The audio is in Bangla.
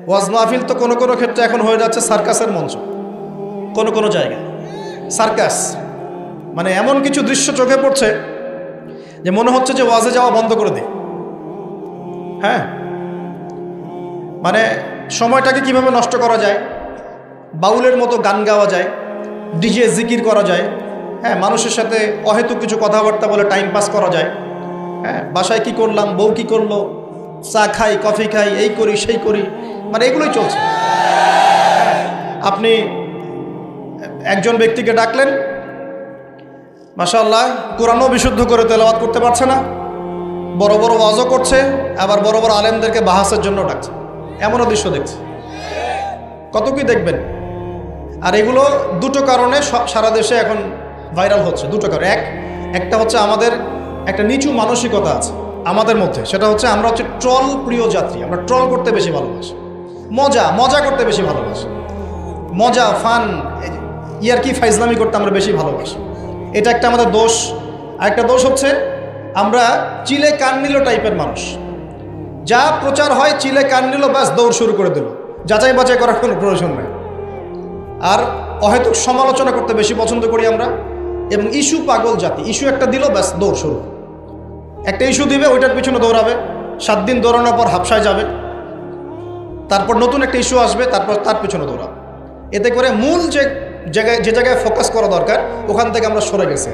ওয়াজ মাহফিল তো কোনো কোনো ক্ষেত্রে এখন হয়ে যাচ্ছে সার্কাসের মঞ্চ। কোনো কোনো জায়গায় সার্কাস, মানে এমন কিছু দৃশ্য চোখে পড়ছে যে মনে হচ্ছে যে ওয়াজে যাওয়া বন্ধ করে দিই। হ্যাঁ, মানে সময়টাকে কিভাবে নষ্ট করা যায়, বাউলের মতো গান গাওয়া যায়, ডিজে জিকির করা যায়, হ্যাঁ, মানুষের সাথে অহেতুক কিছু কথাবার্তা বলে টাইম পাস করা যায়। হ্যাঁ, বাসায় কি করলাম, বউ কি করলো, চা খাই, কফি খাই, এই করি সেই করি, মানে এগুলোই চলছে। আপনি একজন ব্যক্তিকে ডাকলেন, মাশাআল্লাহ কোরআনও বিশুদ্ধ করে তেলাওয়াত করতে পারছে না, বড় বড় ওয়াজও করছে, আবার বড় বড় আলেমদেরকে বাহাসের জন্য ডাকছে। এমনও দৃশ্য দেখছে, কত কি দেখবেন। আর এগুলো দুটো কারণে সারা দেশে এখন ভাইরাল হচ্ছে। দুটো কারণ, একটা হচ্ছে আমাদের একটা নিচু মানসিকতা আছে আমাদের মধ্যে, সেটা হচ্ছে আমরা হচ্ছে ট্রল প্রিয় যাত্রী। আমরা ট্রল করতে বেশি ভালোবাসি, মজা করতে বেশি ভালোবাসি, মজা ফান ইয়ারকি ফাইজলামি করতে আমরা বেশি ভালোবাসি। এটা একটা আমাদের দোষ। আরেকটা দোষ হচ্ছে আমরা চিলে কান নিল টাইপের মানুষ। যা প্রচার হয় চিলে কান নিল, ব্যাস দৌড় শুরু করে দিল, যাচাই বাছাই করার কোনো প্রয়োজন নেই। আর অহেতুক সমালোচনা করতে বেশি পছন্দ করি আমরা, এবং ইস্যু পাগল জাতি। ইস্যু একটা দিল, ব্যাস দৌড় শুরু। একটা ইস্যু দিবে, ওইটার পিছনে দৌড়াবে, 7 দিন দৌড়ানোর পর হাফসায় যাবে, তারপর নতুন একটা ইস্যু আসবে, তারপর তার পিছনে দৌড়াবে। এতে করে মূল যে জায়গায় ফোকাস করা দরকার ওখান থেকে আমরা সরে গেছি।